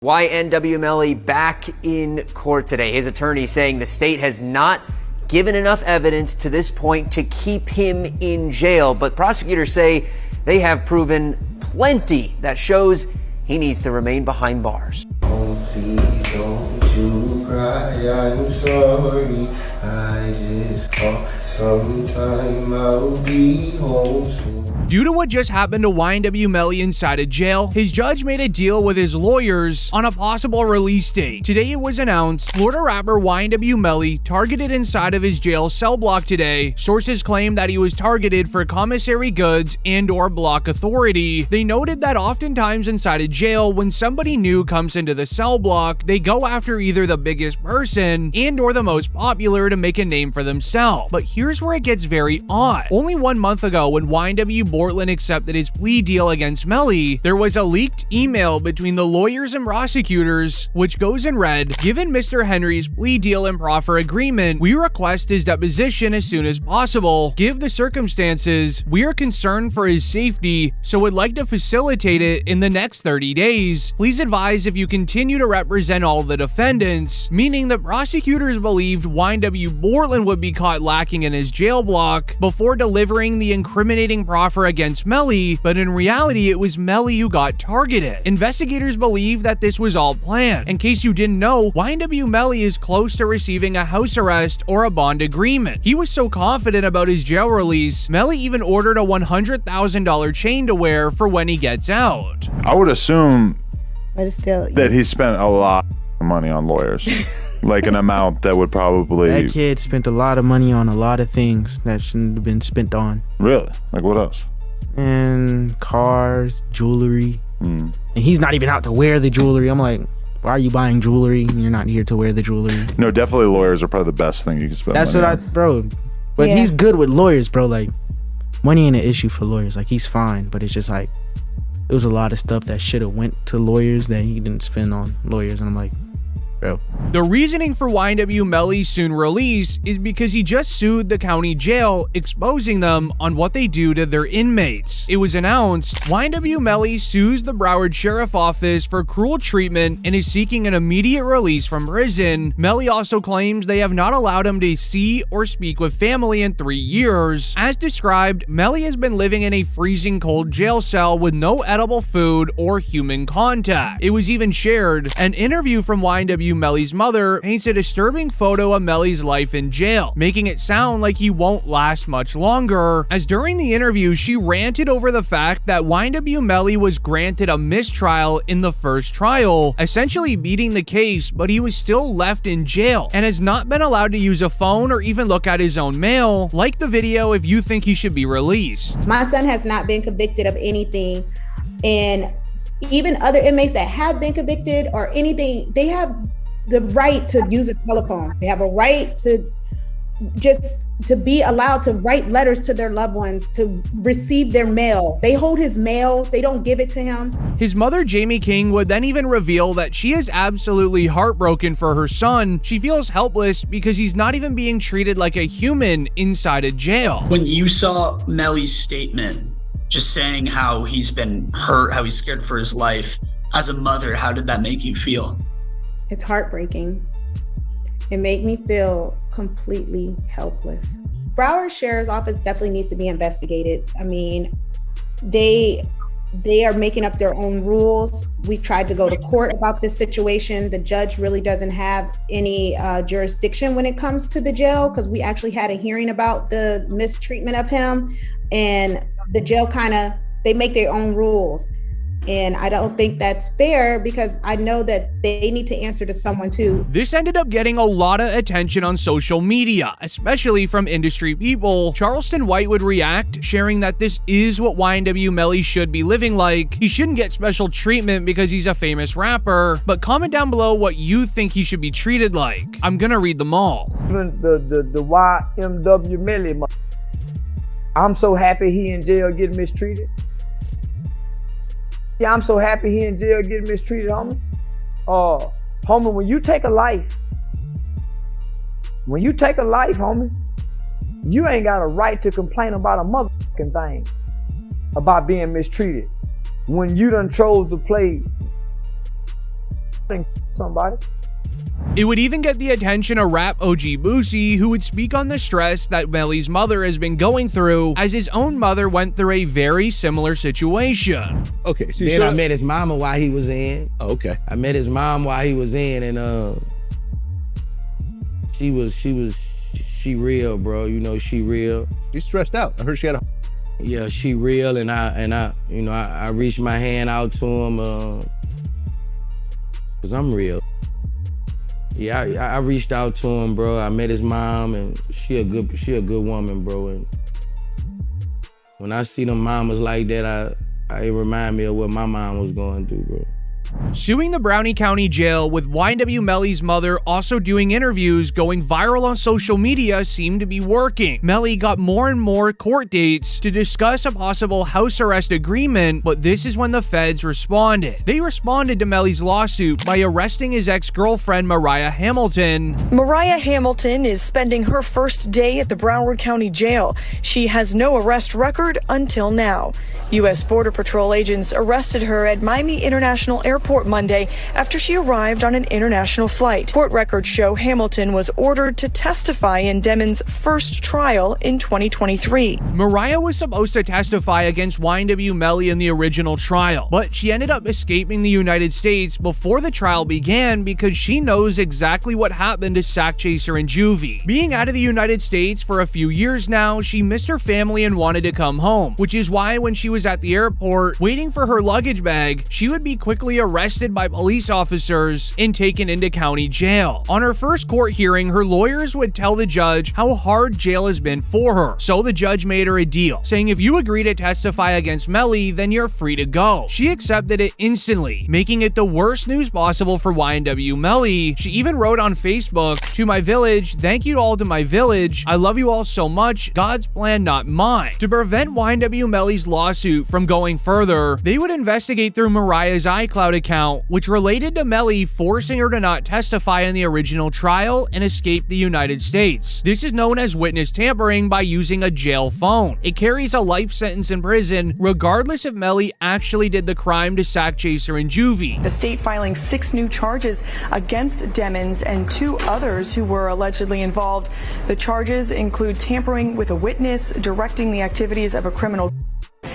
YNW Melly back in court today. His attorney saying the state has not given enough evidence to this point to keep him in jail, but prosecutors say they have proven plenty that shows he needs to remain behind bars. Oh, please don't you cry, I'm sorry, I just call, sometime I'll be home soon. Due to what just happened to YNW Melly inside a jail, his judge made a deal with his lawyers on a possible release date. Today it was announced Florida rapper YNW Melly targeted inside of his jail cell block today. Sources claim that he was targeted for commissary goods and/or block authority. They noted that oftentimes inside a jail, when somebody new comes into the cell block, they go after either the biggest person and/or the most popular to make a name for themselves. But here's where it gets very odd. Only 1 month ago, when YNW Bortlen accepted his plea deal against Melly, there was a leaked email between the lawyers and prosecutors, which goes in red, "Given Mr. Henry's plea deal and proffer agreement, we request his deposition as soon as possible. Given the circumstances, we are concerned for his safety, so would like to facilitate it in the next 30 days. Please advise if you continue to represent all the defendants," meaning the prosecutors believed YNW Bortlen would be caught lacking in his jail block before delivering the incriminating proffer against Melly, but in reality it was Melly who got targeted. Investigators believe that this was all planned. In case you didn't know, YNW Melly is close to receiving a house arrest or a bond agreement. He was so confident about his jail release, Melly even ordered a $100,000 chain to wear for when he gets out. I would assume that he spent a lot of money on lawyers. Like an amount that would probably... That kid spent a lot of money on a lot of things that shouldn't have been spent on. Really? Like what else? And cars, jewelry. And he's not even out to wear the jewelry. I'm like, why are you buying jewelry and you're not here to wear the jewelry? No, definitely lawyers are probably the best thing you can spend That's money what on. bro. But yeah, he's good with lawyers, bro. Like, money ain't an issue for lawyers. Like, he's fine, but it's just like, it was a lot of stuff that should have went to lawyers that he didn't spend on lawyers. And I'm like, bro. The reasoning for YNW Melly's soon release is because he just sued the county jail, exposing them on what they do to their inmates. It was announced YNW Melly sues the Broward Sheriff Office for cruel treatment and is seeking an immediate release from prison. Melly also claims they have not allowed him to see or speak with family in 3 years. As described, Melly has been living in a freezing cold jail cell with no edible food or human contact. It was even shared. An interview from YNW Melly's mother paints a disturbing photo of Melly's life in jail, making it sound like he won't last much longer, as during the interview she ranted over the fact that YNW Melly was granted a mistrial in the first trial, essentially beating the case, but he was still left in jail and has not been allowed to use a phone or even look at his own mail. Like the video if you think he should be released. My son has not been convicted of anything, and even other inmates that have been convicted or anything, they have the right to use a telephone. They have a right to just to be allowed to write letters to their loved ones, to receive their mail. They hold his mail, they don't give it to him. His mother, Jamie King, would then even reveal that she is absolutely heartbroken for her son. She feels helpless because he's not even being treated like a human inside a jail. When you saw Melly's statement, just saying how he's been hurt, how he's scared for his life, as a mother, how did that make you feel? It's heartbreaking. It made me feel completely helpless. Broward Sheriff's Office definitely needs to be investigated. I mean, they are making up their own rules. We've tried to go to court about this situation. The judge really doesn't have any jurisdiction when it comes to the jail, because we actually had a hearing about the mistreatment of him, and the jail they make their own rules. And I don't think that's fair, because I know that they need to answer to someone too. This ended up getting a lot of attention on social media, especially from industry people. Charleston White would react, sharing that this is what YNW Melly should be living like. He shouldn't get special treatment because he's a famous rapper. But comment down below what you think he should be treated like. I'm gonna read them all. The YNW Melly, I'm so happy he in jail getting mistreated. Yeah, I'm so happy he in jail getting mistreated, homie. Homie, when you take a life, homie, you ain't got a right to complain about a motherfucking thing about being mistreated. When you done chose to play and somebody. It would even get the attention of rap OG Boosie, who would speak on the stress that Melly's mother has been going through, as his own mother went through a very similar situation. Okay, so then I met his mama while he was in. Oh, okay. I met his mom while he was in, and she real, bro. You know, she real. She's stressed out. I heard she had a... Yeah, she real, and I reached my hand out to him, cause I'm real. Yeah, I reached out to him, bro. I met his mom, and she a good woman, bro. And when I see them mamas like that, it remind me of what my mom was going through, bro. Suing the Broward County Jail, with YNW Melly's mother also doing interviews going viral on social media, seemed to be working. Melly got more and more court dates to discuss a possible house arrest agreement, but this is when the feds responded. They responded to Melly's lawsuit by arresting his ex-girlfriend Mariah Hamilton. Mariah Hamilton is spending her first day at the Broward County Jail. She has no arrest record until now. U.S. Border Patrol agents arrested her at Miami International Airport Monday after she arrived on an international flight. Court records show Hamilton was ordered to testify in Demon's first trial in 2023. Mariah was supposed to testify against YNW Melly in the original trial, but she ended up escaping the United States before the trial began because she knows exactly what happened to Sack Chaser and Juvie. Being out of the United States for a few years now, she missed her family and wanted to come home, which is why when she was at the airport waiting for her luggage bag, she would be quickly arrested by police officers and taken into county jail. On her first court hearing, her lawyers would tell the judge how hard jail has been for her. So the judge made her a deal, saying if you agree to testify against Melly, then you're free to go. She accepted it instantly, making it the worst news possible for YNW Melly. She even wrote on Facebook, "To my village, thank you all to my village. I love you all so much. God's plan, not mine." To prevent YNW Melly's lawsuit from going further, they would investigate through Mariah's iCloud account, which related to Melly forcing her to not testify in the original trial and escape the United States. This is known as witness tampering by using a jail phone. It carries a life sentence in prison, regardless if Melly actually did the crime to Sack Chaser and Juvie. The state filing 6 new charges against Demons and 2 others who were allegedly involved. The charges include tampering with a witness, directing the activities of a criminal,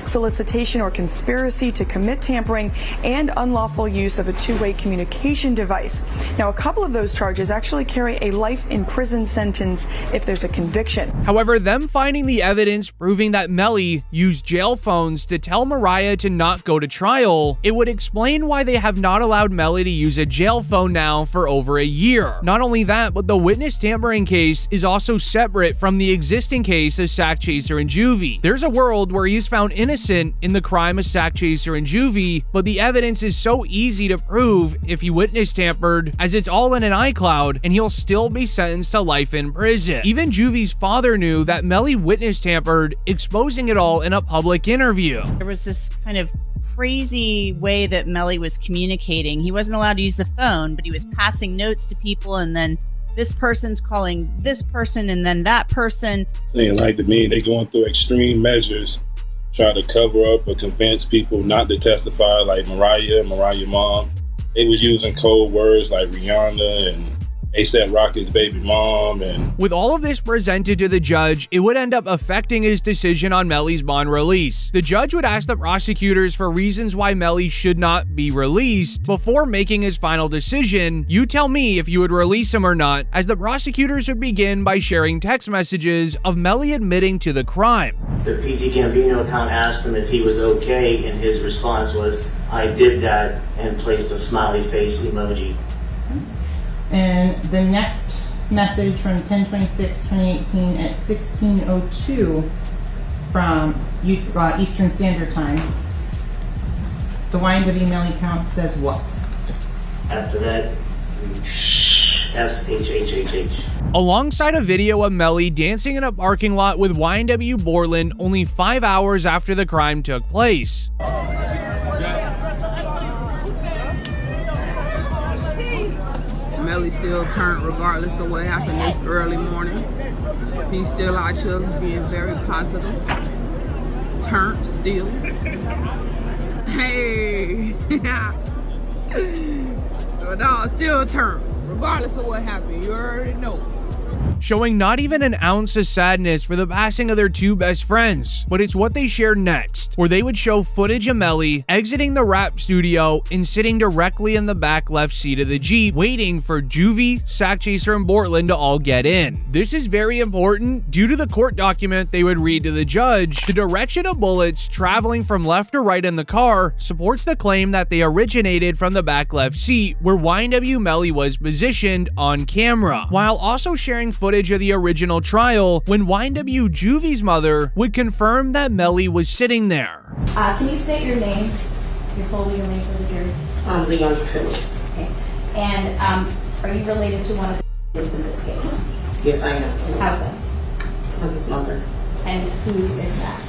solicitation or conspiracy to commit tampering, and unlawful use of a two-way communication device. Now, a couple of those charges actually carry a life in prison sentence if there's a conviction. However, them finding the evidence proving that Melly used jail phones to tell Mariah to not go to trial, it would explain why they have not allowed Melly to use a jail phone now for over a year. Not only that, but the witness tampering case is also separate from the existing case of Sack Chaser and Juvie. There's a world where he's found innocent in the crime of Sack Chaser and Juvie, but the evidence is so easy to prove if he witness tampered, as it's all in an iCloud, and he'll still be sentenced to life in prison. Even Juvie's father knew that Melly witness tampered, exposing it all in a public interview. There was this kind of crazy way that Melly was communicating. He wasn't allowed to use the phone, but he was passing notes to people, and then this person's calling this person and then that person. Saying like to me, they going through extreme measures, try to cover up or convince people not to testify, like Mariah mom. They was using code words like Rihanna and A$AP Rocky's baby mom. And with all of this presented to the judge, it would end up affecting his decision on Melly's bond release. The judge would ask the prosecutors for reasons why Melly should not be released before making his final decision. You tell me if you would release him or not, as the prosecutors would begin by sharing text messages of Melly admitting to the crime. The PC Gambino account asked him if he was okay, and his response was, "I did that," and placed a smiley face emoji. And the next message from 10/26/2018 at 16:02 from Eastern Standard Time. The YNW Melly count says what? After that, SHHHH. Alongside a video of Melly dancing in a parking lot with YNW Bortlen only 5 hours after the crime took place. Melly still turned regardless of what happened this early morning. He's still out here being very positive. Turned still. Hey! But dog still turned, regardless of what happened. You already know. Showing not even an ounce of sadness for the passing of their two best friends. But it's what they shared next, where they would show footage of Melly exiting the rap studio and sitting directly in the back left seat of the Jeep, waiting for Juvie, Sackchaser, and Bortlen to all get in. This is very important due to the court document they would read to the judge. The direction of bullets traveling from left to right in the car supports the claim that they originated from the back left seat, where YNW Melly was positioned on camera, while also sharing footage of the original trial when YNW Juvie's mother would confirm that Melly was sitting there. Can you state your name, your full legal name for the jury? Leon Phillips. Okay. And are you related to one of the kids in this case? Yes, I am. How so? I'm his mother. And who is that?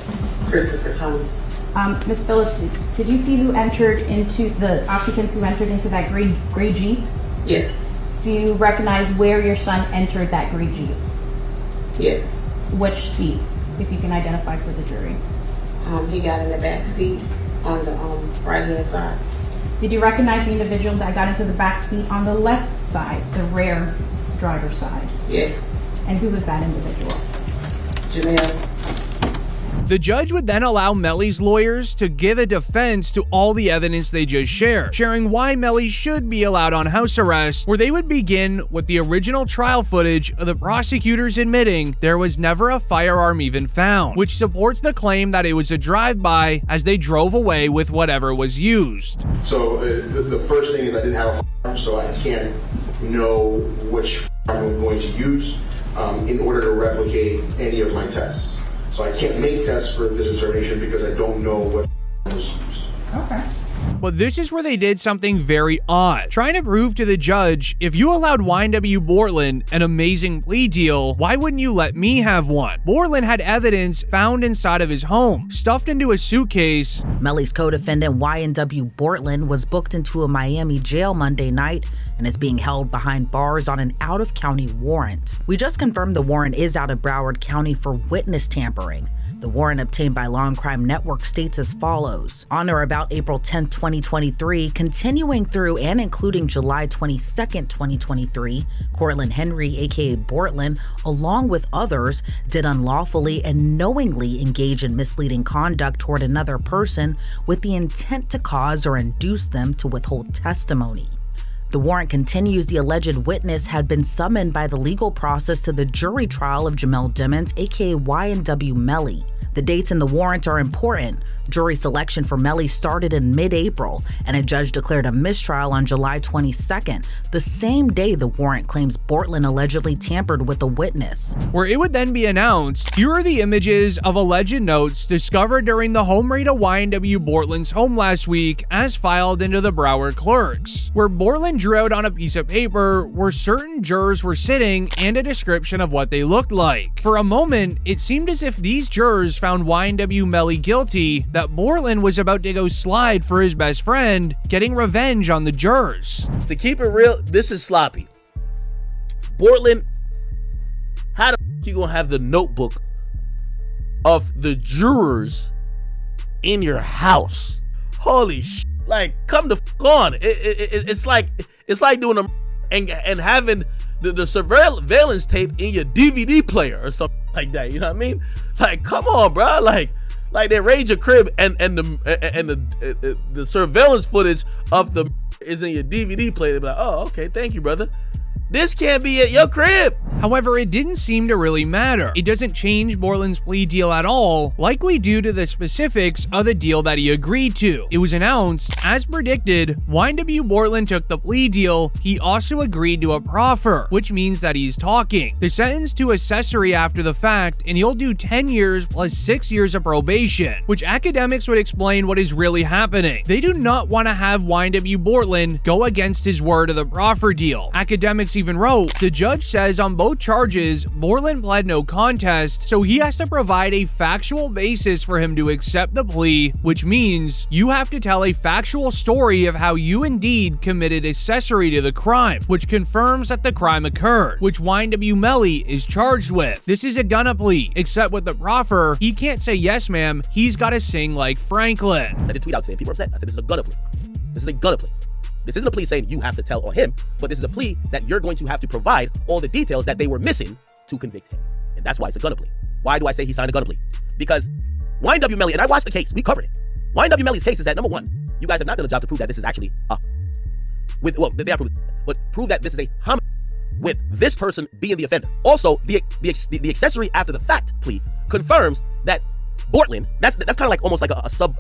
Christopher Thomas. Ms. Phillips, did you see who entered into the occupants who entered into that gray Jeep? Yes. Do you recognize where your son entered that gray Jeep? Yes. Which seat, if you can identify for the jury? He got in the back seat on the right-hand side. Did you recognize the individual that got into the back seat on the left side, the rear driver's side? Yes. And who was that individual? Janelle. The judge would then allow Melly's lawyers to give a defense to all the evidence they just shared, sharing why Melly should be allowed on house arrest, where they would begin with the original trial footage of the prosecutors admitting there was never a firearm even found, which supports the claim that it was a drive-by as they drove away with whatever was used. So the first thing is I didn't have a firearm, so I can't know which firearm I'm going to use in order to replicate any of my tests. So I can't make tests for this determination because I don't know what was used. Okay. But this is where they did something very odd, trying to prove to the judge, if you allowed YNW Bortlen an amazing plea deal, why wouldn't you let me have one? Bortlen had evidence found inside of his home, stuffed into a suitcase. Melly's co-defendant YNW Bortlen was booked into a Miami jail Monday night and is being held behind bars on an out-of-county warrant. We just confirmed the warrant is out of Broward County for witness tampering. The warrant obtained by Law and Crime Network states as follows. On or about April 10, 2023, continuing through and including July 22, 2023, Cortland Henry, aka Bortlen, along with others, did unlawfully and knowingly engage in misleading conduct toward another person with the intent to cause or induce them to withhold testimony. The warrant continues the alleged witness had been summoned by the legal process to the jury trial of Jamel Dimmons, aka YNW Melly. The dates in the warrant are important. Jury selection for Melly started in mid-April, and a judge declared a mistrial on July 22nd, the same day the warrant claims Bortlen allegedly tampered with a witness. Where it would then be announced, here are the images of alleged notes discovered during the home raid of YNW Bortlen's home last week as filed into the Broward clerks, where Bortlen drew out on a piece of paper where certain jurors were sitting and a description of what they looked like. For a moment, it seemed as if these jurors found YNW Melly guilty, that Bortlen was about to go slide for his best friend, getting revenge on the jurors. To keep it real, this is sloppy. Bortlen, how the f you gonna have the notebook of the jurors in your house? Holy sh! Like, come the f on. It's like doing a and having the surveillance tape in your DVD player or something like that. You know what I mean? Like, come on, bro. Like they raid your crib and the surveillance footage of the is in your DVD player. They be like, oh, okay, thank you, brother. This can't be at your crib. However, it didn't seem to really matter. It doesn't change Bortlen's plea deal at all, likely due to the specifics of the deal that he agreed to. It was announced, as predicted, YNW Bortlen took the plea deal. He also agreed to a proffer, which means that he's talking. The sentence to accessory after the fact, and he'll do 10 years plus 6 years of probation, which academics would explain what is really happening. They do not want to have YNW Bortlen go against his word of the proffer deal. Academics even wrote, the judge says on both charges, Bortlen pled no contest, so he has to provide a factual basis for him to accept the plea, which means you have to tell a factual story of how you indeed committed accessory to the crime, which confirms that the crime occurred, which YNW Melly is charged with. This is a gunna plea, except with the proffer, he can't say yes ma'am, he's gotta sing like Franklin. I did tweet out saying people are upset. I said this is a gunna plea. This is a gunna plea. This isn't a plea saying you have to tell on him, but this is a plea that you're going to have to provide all the details that they were missing to convict him. And that's why it's a gunner plea. Why do I say he signed a gunner plea? Because YNW Melly, and I watched the case, we covered it. YNW Melly's case is that, number one, you guys have not done a job to prove that this is actually they have proved, but prove that this is a homicide with this person being the offender. Also, the accessory after the fact plea confirms that Bortlen, that's kind of like almost like a sub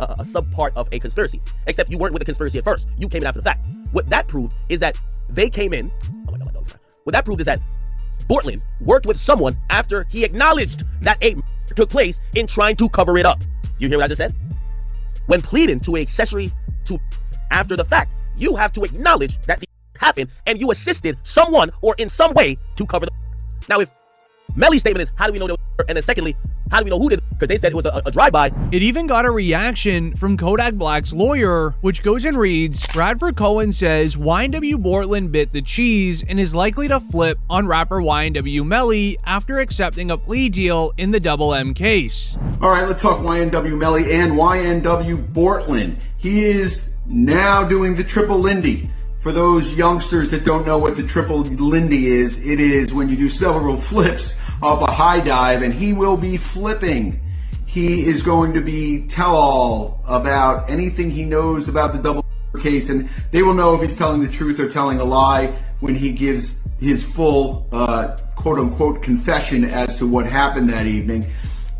part of a conspiracy, except you weren't with the conspiracy at first. You came in after the fact. What that proved is that they came in. Oh my God, my nose. What that proved is that Bortlen worked with someone after he acknowledged that a took place in trying to cover it up. You hear what I just said? When pleading to an accessory to after the fact, you have to acknowledge that the happened and you assisted someone or in some way to cover the. Now, if Melly's statement is, how do we know that? And then secondly, how do we know who did it? Because they said it was a drive-by. It even got a reaction from Kodak Black's lawyer, which goes and reads, Bradford Cohen says YNW Bortlen bit the cheese and is likely to flip on rapper YNW Melly after accepting a plea deal in the Double M case. All right, let's talk YNW Melly and YNW Bortlen. He is now doing the triple Lindy. For those youngsters that don't know what the triple Lindy is, it is when you do several flips off a high dive, and he will be flipping. He is going to be tell-all about anything he knows about the double case, and they will know if he's telling the truth or telling a lie when he gives his full quote-unquote confession as to what happened that evening.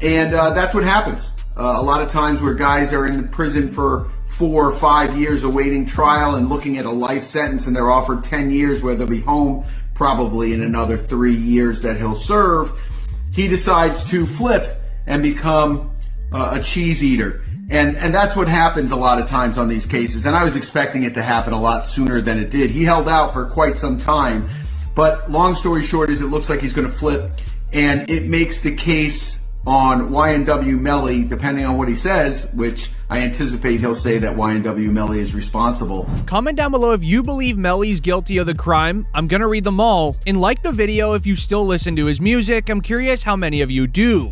And that's what happens. A lot of times where guys are in the prison for 4 or 5 years awaiting trial and looking at a life sentence, and they're offered 10 years where they'll be home probably in another 3 years that he'll serve, he decides to flip and become a cheese eater. And that's what happens a lot of times on these cases. And I was expecting it to happen a lot sooner than it did. He held out for quite some time. But long story short is it looks like he's going to flip. And it makes the case on YNW Melly, depending on what he says, which I anticipate he'll say that YNW Melly is responsible. Comment down below if you believe Melly's guilty of the crime. I'm gonna read them all. And like the video if you still listen to his music. I'm curious how many of you do.